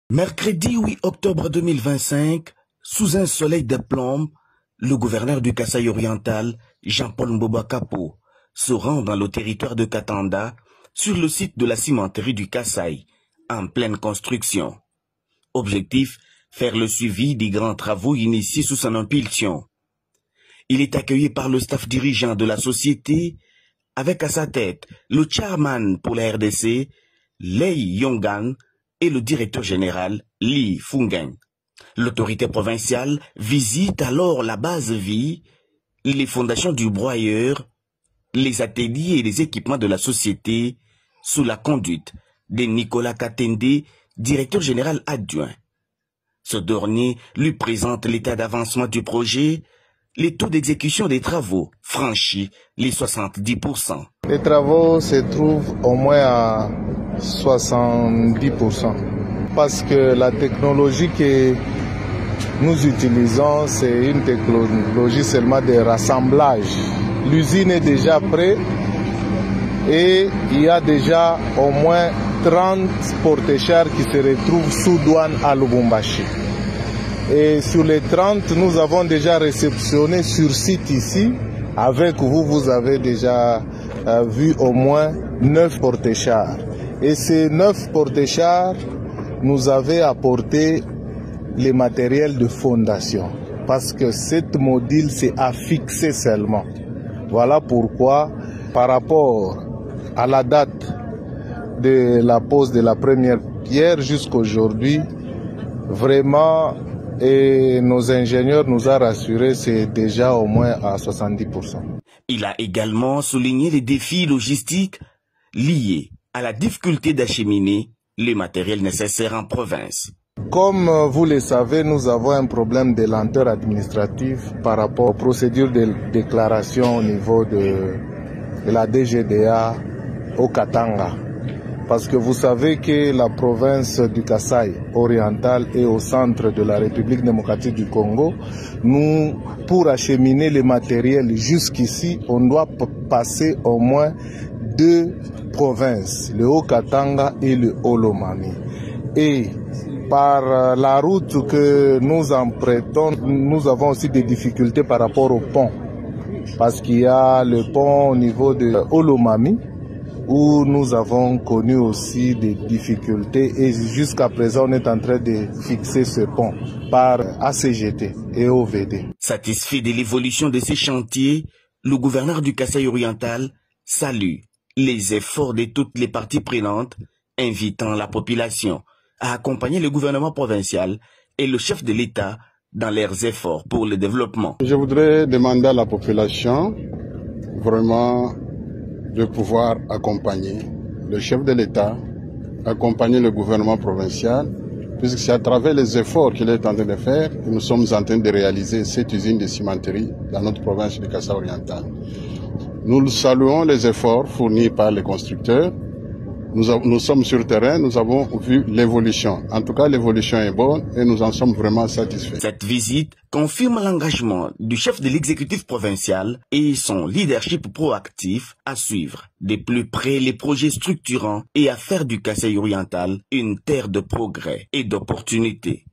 Mercredi 8 octobre 2025, sous un soleil de plomb, le gouverneur du Kasaï oriental, Jean-Paul Mboba Kapo, se rend dans le territoire de Katanda, sur le site de la cimenterie du Kasaï, en pleine construction. Objectif, faire le suivi des grands travaux initiés sous son impulsion. Il est accueilli par le staff dirigeant de la société, avec à sa tête le chairman pour la RDC, Lei Yongan, et le directeur général, Li Fungen. L'autorité provinciale visite alors la base vie, les fondations du broyeur, les ateliers et les équipements de la société, sous la conduite de Nicolas Katende, directeur général adjoint. Ce dernier lui présente l'état d'avancement du projet, les taux d'exécution des travaux franchis les 70%. Les travaux se trouvent au moins à 70%. Parce que la technologie que nous utilisons, c'est une technologie seulement de rassemblage. L'usine est déjà prête et il y a déjà au moins 30 porte-chars qui se retrouvent sous douane à Lubumbashi. Et sur les 30, nous avons déjà réceptionné sur site ici. Avec vous, vous avez déjà vu au moins 9 porte-chars. Et ces 9 porte-chars nous avaient apporté les matériels de fondation. Parce que cette module, c'est à fixer seulement. Voilà pourquoi, par rapport à la date de la pose de la première pierre jusqu'aujourd'hui, vraiment, et nos ingénieurs nous ont rassuré, c'est déjà au moins à 70%. Il a également souligné les défis logistiques liés à la difficulté d'acheminer les matériels nécessaires en province. Comme vous le savez, nous avons un problème de lenteur administrative par rapport aux procédures de déclaration au niveau de la DGDA au Katanga. Parce que vous savez que la province du Kasaï oriental est au centre de la République démocratique du Congo. Nous, pour acheminer les matériels jusqu'ici, on doit passer au moins 2 provinces, le Haut-Katanga et le Haut-Lomami. Et par la route que nous empruntons, nous avons aussi des difficultés par rapport au pont. Parce qu'il y a le pont au niveau de Haut-Lomami, où nous avons connu aussi des difficultés et jusqu'à présent on est en train de fixer ce pont par ACGT et OVD. Satisfait de l'évolution de ces chantiers, le gouverneur du Kasaï oriental salue les efforts de toutes les parties prenantes, invitant la population à accompagner le gouvernement provincial et le chef de l'État dans leurs efforts pour le développement. Je voudrais demander à la population vraiment de pouvoir accompagner le chef de l'État, accompagner le gouvernement provincial, puisque c'est à travers les efforts qu'il est en train de faire que nous sommes en train de réaliser cette usine de cimenterie dans notre province du Kasaï oriental. Nous saluons les efforts fournis par les constructeurs. Nous sommes sur terrain, nous avons vu l'évolution. En tout cas, l'évolution est bonne et nous en sommes vraiment satisfaits. Cette visite confirme l'engagement du chef de l'exécutif provincial et son leadership proactif à suivre de plus près les projets structurants et à faire du Kasaï oriental une terre de progrès et d'opportunités.